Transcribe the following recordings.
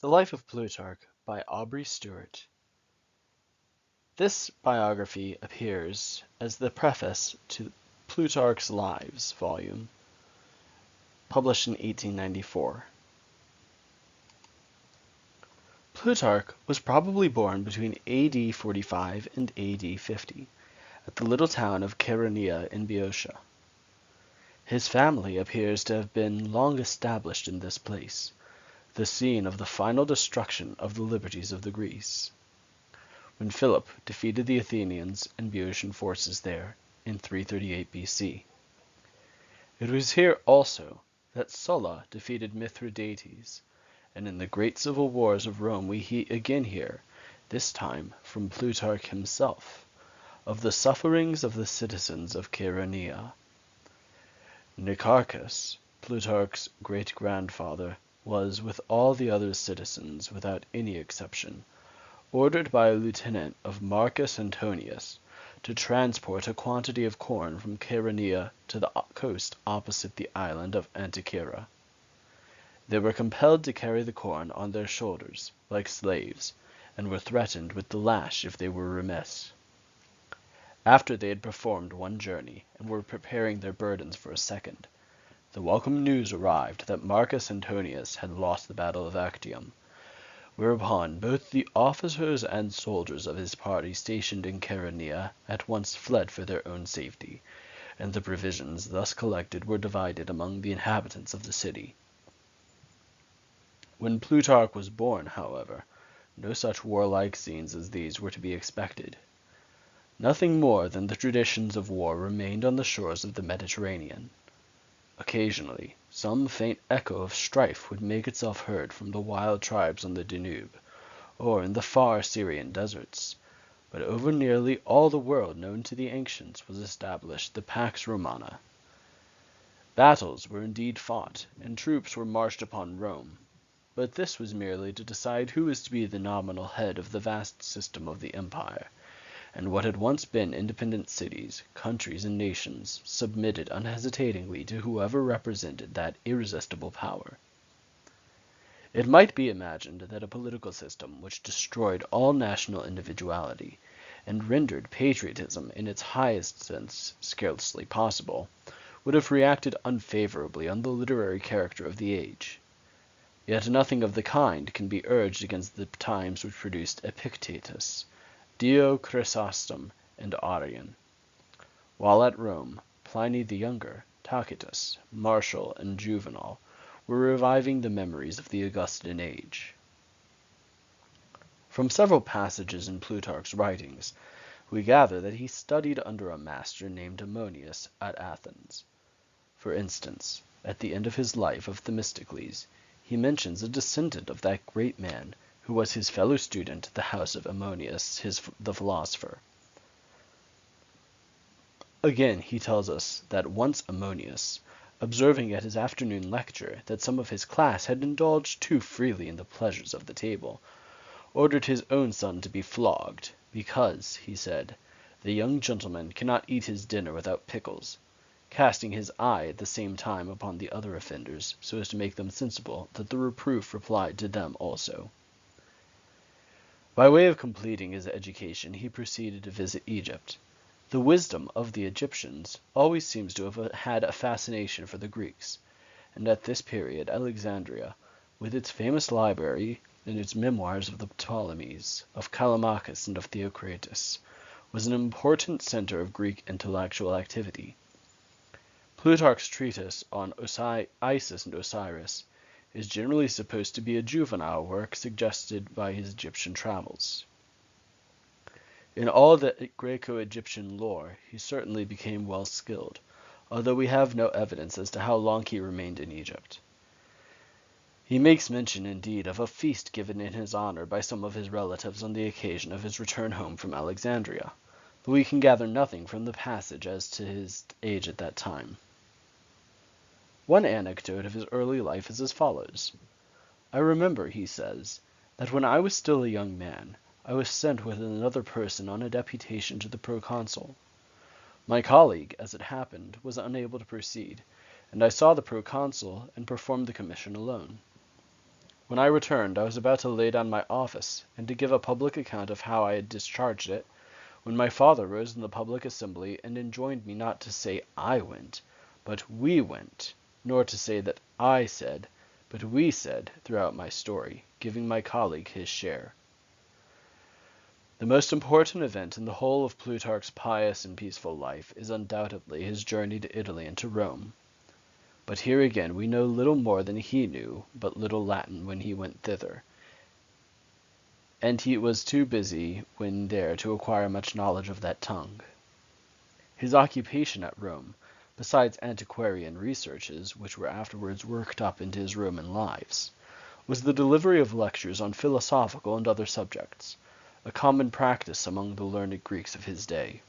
The Life of Plutarch by Aubrey Stewart. This biography appears as the preface to Plutarch's Lives volume, published in 1894. Plutarch was probably born between AD 45 and AD 50 at the little town of Chaeronea in Boeotia. His family appears to have been long established in this place, the scene of the final destruction of the liberties of the Greeks, when Philip defeated the Athenians and Boeotian forces there in 338 BC. It was here also that Sulla defeated Mithridates, and in the great civil wars of Rome we again hear, this time from Plutarch himself, of the sufferings of the citizens of Chaeronea. Nicarchus, Plutarch's great-grandfather, was, with all the other citizens, without any exception, ordered by a lieutenant of Marcus Antonius to transport a quantity of corn from Chaeronea to the coast opposite the island of Anticyra. They were compelled to carry the corn on their shoulders, like slaves, and were threatened with the lash if they were remiss. After they had performed one journey, and were preparing their burdens for a second, the welcome news arrived that Marcus Antonius had lost the battle of Actium, whereupon both the officers and soldiers of his party stationed in Chaeronea at once fled for their own safety, and the provisions thus collected were divided among the inhabitants of the city. When Plutarch was born, however, no such warlike scenes as these were to be expected. Nothing more than the traditions of war remained on the shores of the Mediterranean. Occasionally, some faint echo of strife would make itself heard from the wild tribes on the Danube, or in the far Syrian deserts, but over nearly all the world known to the ancients was established the Pax Romana. Battles were indeed fought, and troops were marched upon Rome, but this was merely to decide who was to be the nominal head of the vast system of the empire, and what had once been independent cities, countries, and nations submitted unhesitatingly to whoever represented that irresistible power. It might be imagined that a political system which destroyed all national individuality, and rendered patriotism in its highest sense scarcely possible, would have reacted unfavorably on the literary character of the age. Yet nothing of the kind can be urged against the times which produced Epictetus, Dio Chrysostom, and Arrian. While at Rome, Pliny the Younger, Tacitus, Martial, and Juvenal were reviving the memories of the Augustan age. From several passages in Plutarch's writings, we gather that he studied under a master named Ammonius at Athens. For instance, at the end of his life of Themistocles, he mentions a descendant of that great man who was his fellow student at the house of Ammonius, the philosopher. Again, he tells us that once Ammonius, observing at his afternoon lecture that some of his class had indulged too freely in the pleasures of the table, ordered his own son to be flogged, because, he said, the young gentleman cannot eat his dinner without pickles, casting his eye at the same time upon the other offenders, so as to make them sensible that the reproof applied to them also. By way of completing his education, he proceeded to visit Egypt. The wisdom of the Egyptians always seems to have had a fascination for the Greeks, and at this period Alexandria, with its famous library and its memoirs of the Ptolemies, of Callimachus, and of Theocritus, was an important center of Greek intellectual activity. Plutarch's treatise on Isis and Osiris is generally supposed to be a juvenile work suggested by his Egyptian travels. In all the Greco-Egyptian lore he certainly became well skilled, although we have no evidence as to how long he remained in Egypt. He makes mention, indeed, of a feast given in his honor by some of his relatives on the occasion of his return home from Alexandria, but we can gather nothing from the passage as to his age at that time. One anecdote of his early life is as follows. I remember, he says, that when I was still a young man, I was sent with another person on a deputation to the proconsul. My colleague, as it happened, was unable to proceed, and I saw the proconsul and performed the commission alone. When I returned, I was about to lay down my office, and to give a public account of how I had discharged it, when my father rose in the public assembly and enjoined me not to say I went, but we went, nor to say that I said, but we said, throughout my story, giving my colleague his share. The most important event in the whole of Plutarch's pious and peaceful life is undoubtedly his journey to Italy and to Rome. But here again we know little more than he knew, but little Latin when he went thither, and he was too busy when there to acquire much knowledge of that tongue. His occupation at Rome, besides antiquarian researches, which were afterwards worked up into his Roman Lives, was the delivery of lectures on philosophical and other subjects, a common practice among the learned Greeks of his day.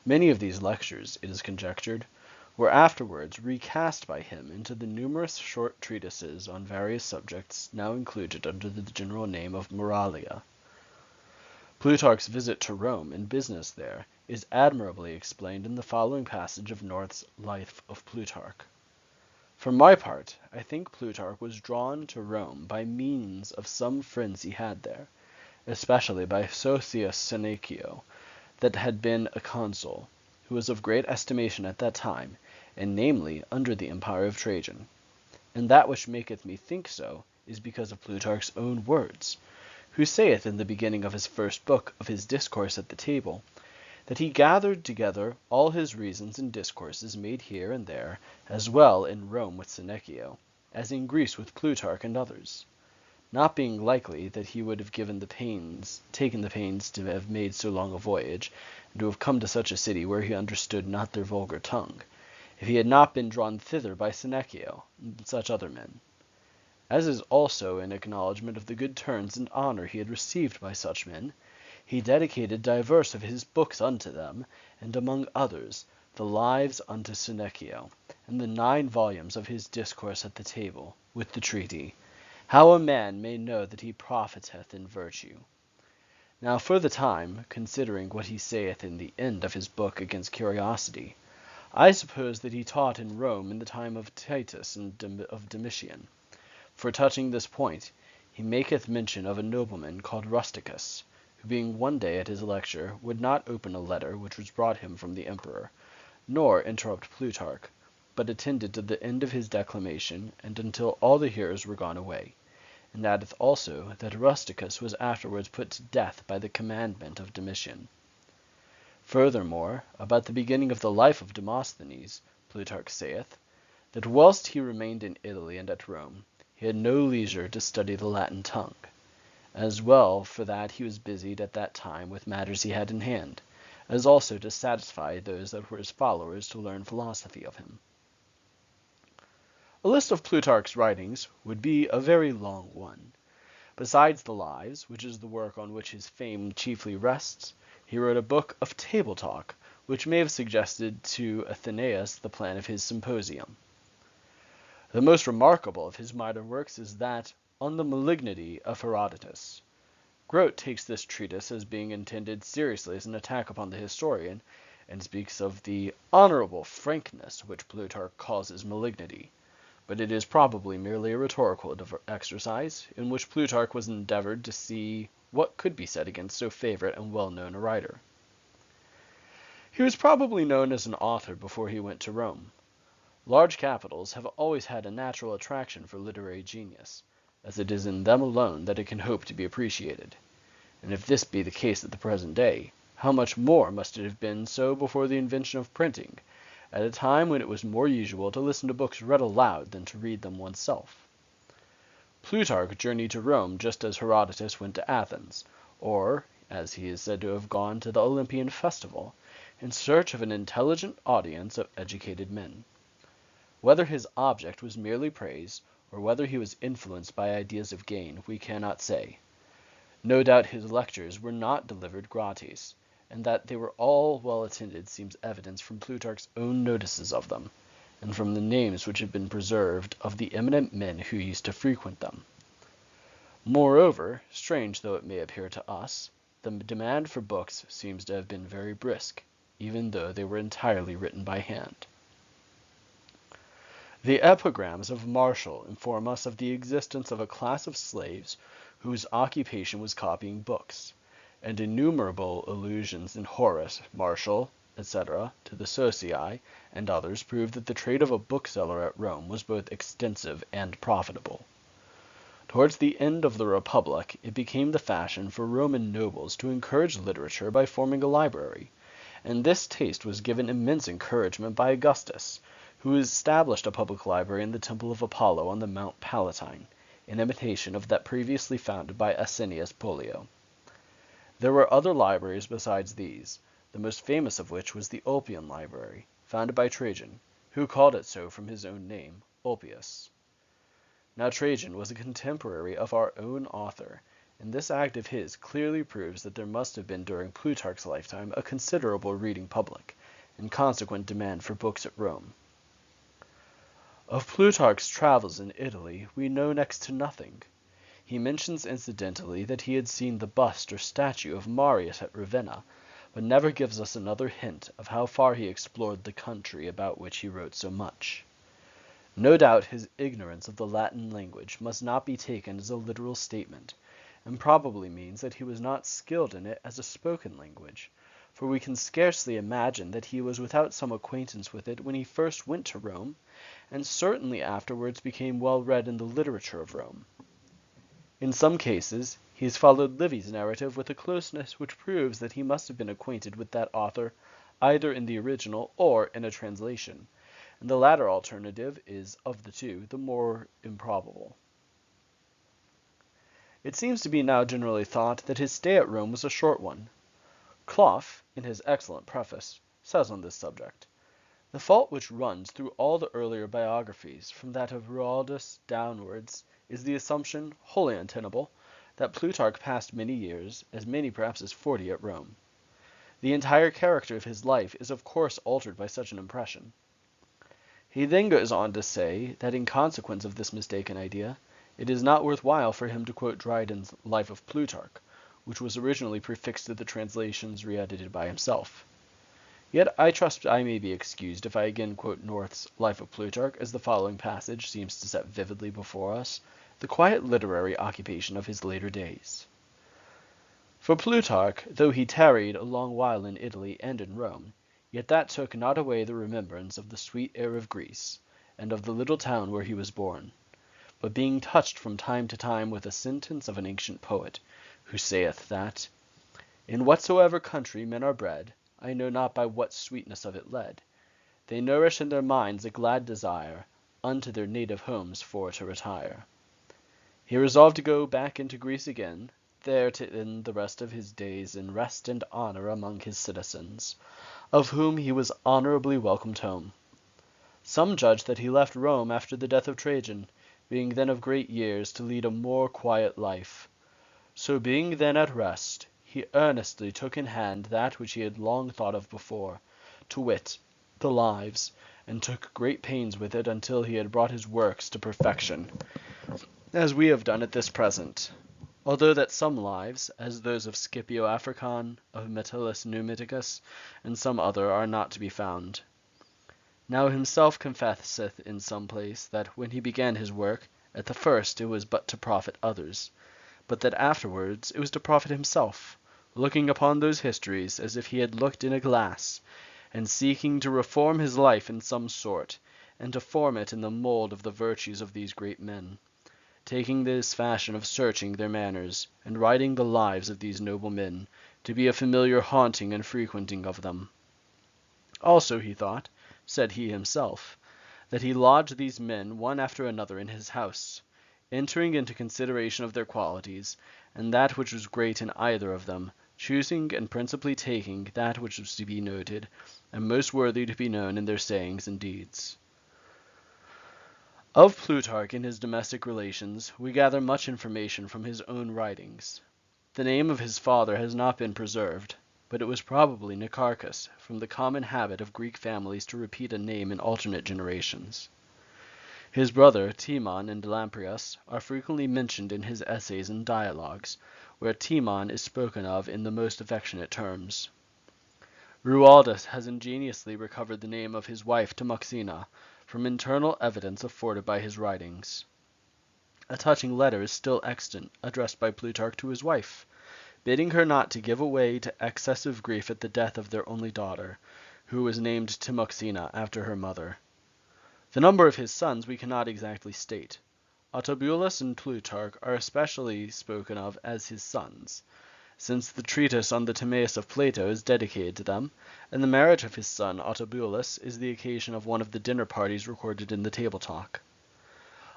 Many of these lectures, it is conjectured, were afterwards recast by him into the numerous short treatises on various subjects now included under the general name of Moralia. Plutarch's visit to Rome and business there is admirably explained in the following passage of North's Life of Plutarch. For my part, I think Plutarch was drawn to Rome by means of some friends he had there, especially by Sosius Senecio, that had been a consul, who was of great estimation at that time, and namely under the empire of Trajan. And that which maketh me think so is because of Plutarch's own words, who saith in the beginning of his first book of his Discourse at the Table, that he gathered together all his reasons and discourses made here and there, as well in Rome with Senecio, as in Greece with Plutarch and others, not being likely that he would have taken the pains to have made so long a voyage, and to have come to such a city where he understood not their vulgar tongue, if he had not been drawn thither by Senecio and such other men, as is also an acknowledgment of the good turns and honor he had received by such men. He dedicated divers of his books unto them, and among others the Lives unto Senecio, and the 9 volumes of his Discourse at the Table, with the treatise, How a Man may know that he profiteth in virtue. Now for the time, considering what he saith in the end of his book against curiosity, I suppose that he taught in Rome in the time of Titus and of Domitian. For touching this point, he maketh mention of a nobleman called Rusticus, who being one day at his lecture would not open a letter which was brought him from the emperor, nor interrupt Plutarch, but attended to the end of his declamation, and until all the hearers were gone away, and addeth also that Rusticus was afterwards put to death by the commandment of Domitian. Furthermore, about the beginning of the life of Demosthenes, Plutarch saith, that whilst he remained in Italy and at Rome, he had no leisure to study the Latin tongue, as well for that he was busied at that time with matters he had in hand, as also to satisfy those that were his followers to learn philosophy of him. A list of Plutarch's writings would be a very long one. Besides the Lives, which is the work on which his fame chiefly rests, he wrote a book of table talk, which may have suggested to Athenaeus the plan of his symposium. The most remarkable of his minor works is that on the malignity of Herodotus. Grote takes this treatise as being intended seriously as an attack upon the historian, and speaks of the honorable frankness which Plutarch calls his malignity, but it is probably merely a rhetorical exercise, in which Plutarch was endeavored to see what could be said against so favorite and well-known a writer. He was probably known as an author before he went to Rome. Large capitals have always had a natural attraction for literary genius, as it is in them alone that it can hope to be appreciated. And if this be the case at the present day, how much more must it have been so before the invention of printing, at a time when it was more usual to listen to books read aloud than to read them oneself. Plutarch journeyed to Rome just as Herodotus went to Athens, or, as he is said to have gone to the Olympian festival, in search of an intelligent audience of educated men. Whether his object was merely praise, or whether he was influenced by ideas of gain, we cannot say. No doubt his lectures were not delivered gratis, and that they were all well attended seems evidence from Plutarch's own notices of them, and from the names which have been preserved of the eminent men who used to frequent them. Moreover, strange though it may appear to us, the demand for books seems to have been very brisk, even though they were entirely written by hand. The epigrams of Martial inform us of the existence of a class of slaves whose occupation was copying books, and innumerable allusions in Horace, Martial, etc., to the Socii and others prove that the trade of a bookseller at Rome was both extensive and profitable. Towards the end of the Republic, it became the fashion for Roman nobles to encourage literature by forming a library, and this taste was given immense encouragement by Augustus, who established a public library in the Temple of Apollo on the Mount Palatine, in imitation of that previously founded by Asinius Pollio. There were other libraries besides these, the most famous of which was the Ulpian Library, founded by Trajan, who called it so from his own name, Ulpius. Now Trajan was a contemporary of our own author, and this act of his clearly proves that there must have been during Plutarch's lifetime a considerable reading public, and consequent demand for books at Rome. Of Plutarch's travels in Italy we know next to nothing. He mentions incidentally that he had seen the bust or statue of Marius at Ravenna, but never gives us another hint of how far he explored the country about which he wrote so much. No doubt his ignorance of the Latin language must not be taken as a literal statement, and probably means that he was not skilled in it as a spoken language, for we can scarcely imagine that he was without some acquaintance with it when he first went to Rome, and certainly afterwards became well read in the literature of Rome. In some cases, he has followed Livy's narrative with a closeness which proves that he must have been acquainted with that author either in the original or in a translation, and the latter alternative is, of the two, the more improbable. It seems to be now generally thought that his stay at Rome was a short one. Clough, in his excellent preface, says on this subject, "The fault which runs through all the earlier biographies, from that of Rualdus downwards, is the assumption, wholly untenable, that Plutarch passed many years, as many perhaps as 40, at Rome. The entire character of his life is of course altered by such an impression." He then goes on to say that in consequence of this mistaken idea, it is not worth while for him to quote Dryden's Life of Plutarch, which was originally prefixed to the translations re-edited by himself. Yet I trust I may be excused if I again quote North's Life of Plutarch, as the following passage seems to set vividly before us the quiet literary occupation of his later days. "For Plutarch, though he tarried a long while in Italy and in Rome, yet that took not away the remembrance of the sweet air of Greece, and of the little town where he was born. But being touched from time to time with a sentence of an ancient poet, who saith that, In whatsoever country men are bred, I know not by what sweetness of it led, they nourish in their minds a glad desire, Unto their native homes for to retire. He resolved to go back into Greece again, there to end the rest of his days in rest and honor among his citizens, of whom he was honorably welcomed home. Some judge that he left Rome after the death of Trajan, being then of great years, to lead a more quiet life. So being then at rest, he earnestly took in hand that which he had long thought of before, to wit, the Lives, and took great pains with it until he had brought his works to perfection, as we have done at this present, although that some lives, as those of Scipio African, of Metellus Numiticus, and some other, are not to be found. Now himself confesseth in some place, that when he began his work, at the first it was but to profit others, but that afterwards it was to profit himself, looking upon those histories as if he had looked in a glass, and seeking to reform his life in some sort, and to form it in the mould of the virtues of these great men, taking this fashion of searching their manners, and writing the lives of these noble men, to be a familiar haunting and frequenting of them. Also he thought, said he himself, that he lodged these men one after another in his house, entering into consideration of their qualities, and that which was great in either of them, choosing and principally taking that which was to be noted, and most worthy to be known in their sayings and deeds. Of Plutarch in his domestic relations we gather much information from his own writings. The name of his father has not been preserved, but it was probably Nicarchus, from the common habit of Greek families to repeat a name in alternate generations. His brother Timon and Lamprias are frequently mentioned in his essays and dialogues, where Timon is spoken of in the most affectionate terms. Rualdus has ingeniously recovered the name of his wife Timoxena, from internal evidence afforded by his writings. A touching letter is still extant, addressed by Plutarch to his wife, bidding her not to give way to excessive grief at the death of their only daughter, who was named Timoxena after her mother. The number of his sons we cannot exactly state. Autobulus and Plutarch are especially spoken of as his sons, since the treatise on the Timaeus of Plato is dedicated to them, and the marriage of his son Autobulus is the occasion of one of the dinner parties recorded in the Table Talk.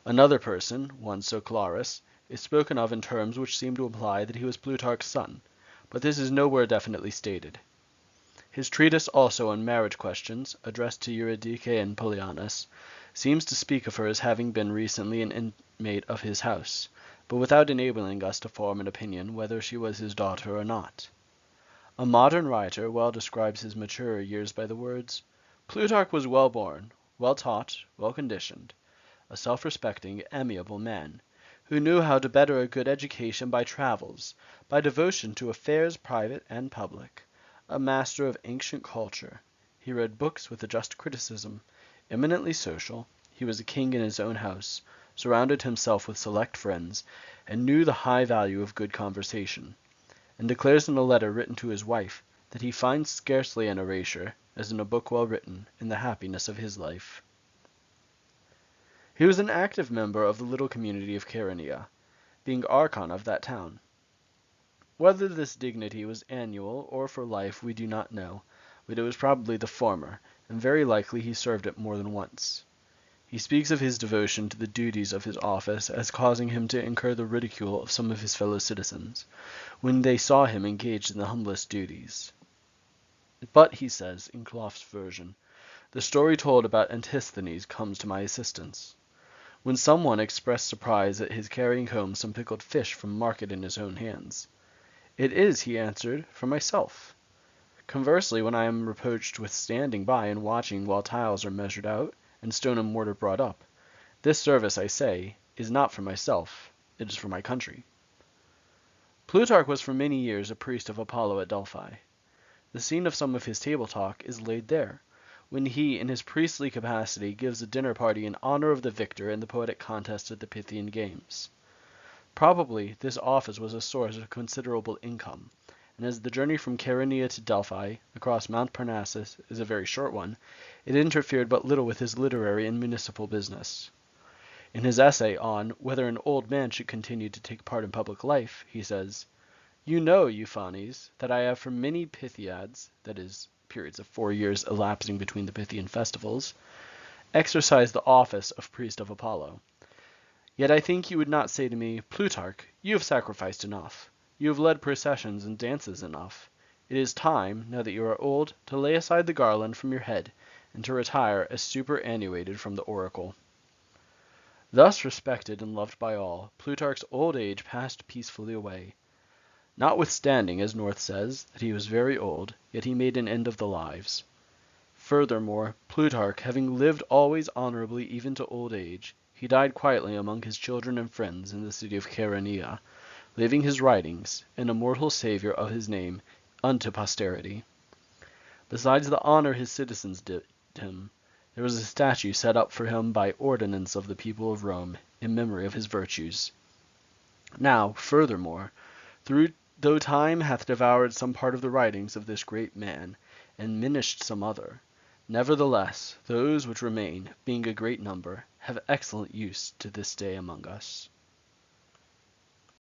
Another person, one Soclarus, is spoken of in terms which seem to imply that he was Plutarch's son, but this is nowhere definitely stated. His treatise also on marriage questions, addressed to Eurydice and Polyaenus, seems to speak of her as having been recently an inmate of his house, but without enabling us to form an opinion whether she was his daughter or not. A modern writer well describes his maturer years by the words, "Plutarch was well born, well taught, well conditioned, a self-respecting, amiable man, who knew how to better a good education by travels, by devotion to affairs private and public, a master of ancient culture. He read books with a just criticism, eminently social, he was a king in his own house, surrounded himself with select friends, and knew the high value of good conversation," and declares in a letter written to his wife that he finds scarcely an erasure, as in a book well written, in the happiness of his life. He was an active member of the little community of Chaeronea, being archon of that town. Whether this dignity was annual or for life we do not know, but it was probably the former, and very likely he served it more than once. He speaks of his devotion to the duties of his office as causing him to incur the ridicule of some of his fellow citizens, when they saw him engaged in the humblest duties. But, he says, in Clough's version, the story told about Antisthenes comes to my assistance, when some one expressed surprise at his carrying home some pickled fish from market in his own hands. "It is," he answered, "for myself." Conversely, when I am reproached with standing by and watching while tiles are measured out, and stone and mortar brought up, this service, I say, is not for myself, it is for my country. Plutarch was for many years a priest of Apollo at Delphi. The scene of some of his table talk is laid there, when he, in his priestly capacity, gives a dinner party in honor of the victor in the poetic contest at the Pythian Games. Probably this office was a source of considerable income, and as the journey from Chaeronea to Delphi, across Mount Parnassus, is a very short one, it interfered but little with his literary and municipal business. In his essay on "Whether an Old Man should continue to take part in public life," he says, "You know, Euphanes, that I have for many Pythiads," that is, periods of 4 years elapsing between the Pythian festivals, "exercised the office of priest of Apollo. Yet I think you would not say to me, 'Plutarch, you have sacrificed enough. You have led processions and dances enough. It is time, now that you are old, to lay aside the garland from your head, and to retire as superannuated from the oracle.'" Thus respected and loved by all, Plutarch's old age passed peacefully away. Notwithstanding, as North says, that he was very old, yet he made an end of the lives. Furthermore, Plutarch, having lived always honorably even to old age, he died quietly among his children and friends in the city of Chaeronea, leaving his writings, an immortal savior of his name, unto posterity. Besides the honor his citizens did him, there was a statue set up for him by ordinance of the people of Rome, in memory of his virtues. Now, furthermore, though time hath devoured some part of the writings of this great man, and minished some other, nevertheless, those which remain, being a great number, have excellent use to this day among us.